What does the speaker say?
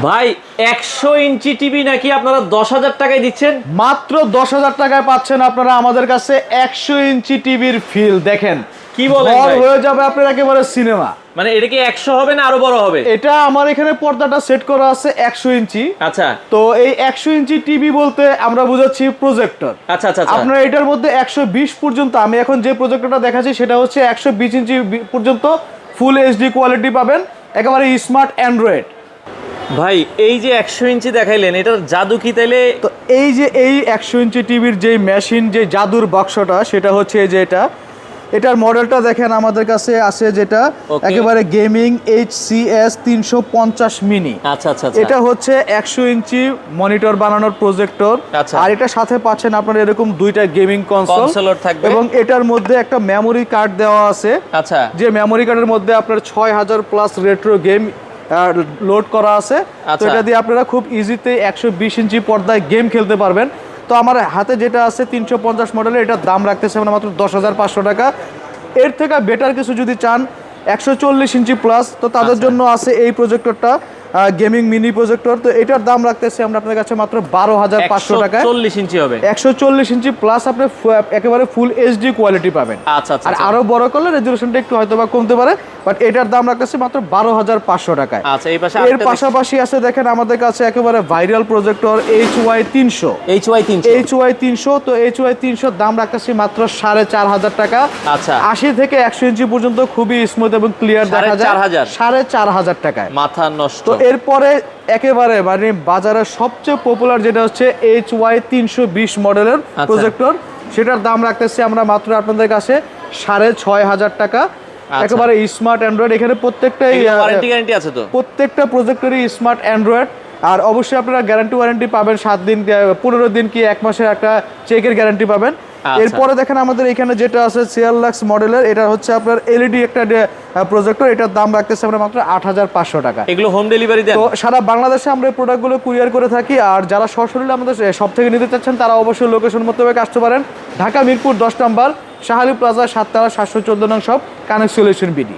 ভাই 100 inch TV নাকি আপনারা 10,000 টাকায় দিচ্ছেন? মাত্র 10,000 টাকায় পাচ্ছেন আপনারা আমাদের কাছে 100 ইঞ্চি টিভির ফিল। দেখেন কি বলেন ঘর ভাই? হয়ে যাবে আপনার একেবারে সিনেমা। মানে এটা কি 100 হবে না আরো বড় হবে? এটা আমার এখানে পর্দাটা সেট করা আছে 100 ইঞ্চি। আচ্ছা তো এই 100 ইঞ্চি টিভি বলতে আমরা বুঝাচ্ছি প্রজেক্টর। আচ্ছা আচ্ছা আচ্ছা। আপনার এটার মধ্যে 120 পর্যন্ত, আমি এখন যে প্রজেক্টরটা দেখাচ্ছি সেটা হচ্ছে 120 ইঞ্চি পর্যন্ত ফুল এইচডি কোয়ালিটি পাবেন, একেবারে স্মার্ট অ্যান্ড্রয়েড। ভাই এই যে 100 ইঞ্চি দেখাইলেন, এটার জাদু কি তাইলে? তো এই যে এই 100 ইঞ্চি টিভির যে মেশিন, যে জাদুর বাক্সটা, সেটা হচ্ছে এই যে এটার মডেলটা দেখেন আমাদের কাছে আছে যেটা Okay. একেবারে গেমিং HCS 350 মিনি। আচ্ছা আচ্ছা আচ্ছা। এটা হচ্ছে 100 ইঞ্চি মনিটর বানানোর প্রজেক্টর। আচ্ছা। আর এটার সাথে পাচ্ছেন আপনার এরকম দুইটা গেমিং Controller থাকবে। এবং এটার মধ্যে একটা মেমোরি কার্ড দেওয়া আছে। আচ্ছা। যে মেমোরি কার্ডের মধ্যে আপনার 6000 প্লাস রেট্রো গেম লোড করা আছে। তো আচ্ছা। এটা দিয়ে আপনারা খুব ইজিতে 120 ইঞ্চি পর্দায় গেম খেলতে পারবেন। তো আমার হাতে যেটা আছে 350 মডেলের, এটার দাম রাখতেছে আমরা মাত্র 10,500 টাকা। এর থেকে বেটার কিছু যদি চান 140 ইঞ্চি প্লাস, তো তাদের আচ্ছা। জন্য আছে এই প্রজেক্টরটা, গেমিং মিনি প্রজেক্টর। তো এটার দাম রাখতেছে আমরা আপনার কাছে মাত্র 12,500 টাকায়। 140 ইঞ্চি হবে। 140 ইঞ্চি প্লাস আপনি একেবারে ফুল এইচডি কোয়ালিটি পাবেন। আচ্ছা আচ্ছা আর আচ্ছা। আরো বড় করলে রেজুলেশনটা একটু হয়তো বা কমতে পারে, বাট এটার দাম রাখতেছে মাত্র 12,500 টাকায়। আচ্ছা, এই পাশে এর আরেকটা পাশাপাশি আছে দেখেন আমাদের কাছে একেবারে viral projector HY 300। HY 300। HY 300, তো HY 300 দাম রাখতেছি মাত্র 4,500 টাকা। আচ্ছা। 80 থেকে 100 ইঞ্চি পর্যন্ত খুবই স্মুথ এবং ক্লিয়ার দেখা যায় 4,500 4,500 টাকায়। মাথা নষ্ট। তো এরপরে একেবারে মানে বাজারের সবচেয়ে পপুলার যেটা হচ্ছে HY 320 মডেলের আচ্ছা। প্রজেক্টর, সেটার দাম রাখতেছি আমরা মাত্র আপনাদের কাছে 6,500 টাকা। আচ্ছা। একেবারে স্মার্ট অ্যান্ড্রয়েড, এখানে প্রত্যেকটাই ওয়ারেন্টি গ্যারান্টি আছে তো? প্রত্যেকটা প্রজেক্টরই স্মার্ট অ্যান্ড্রয়েড। আর অবশ্যই আপনারা গ্যারান্টি ওয়ারেন্টি পাবেন 7 দিন, 15 দিন কি 1 মাসের একটা চেকের গ্যারান্টি পাবেন। আচ্ছা। এরপরে দেখেন আমাদের এখানে যেটা আছে সিয়ারলাক্স মডেলের, এটা হচ্ছে আপনার এলইডি একটা প্রজেক্টর, এটার দাম রাখতেছে আমরা মাত্র 8,500 টাকা। এগুলো হোম ডেলিভারি দেন? তো সারা বাংলাদেশে আমরা এই প্রোডাক্টগুলো কুরিয়ার করে থাকি। আর যারা সরাসরি আমাদের সব থেকে নিতে চাচ্ছেন তারা অবশ্যই লোকেশন মোতাবেক আসতে পারেন। ঢাকা মিরপুর 10 নম্বর শাহালি প্লাজা 7তলা 714 নং শপ, কানেক্ট সলিউশন বিডি।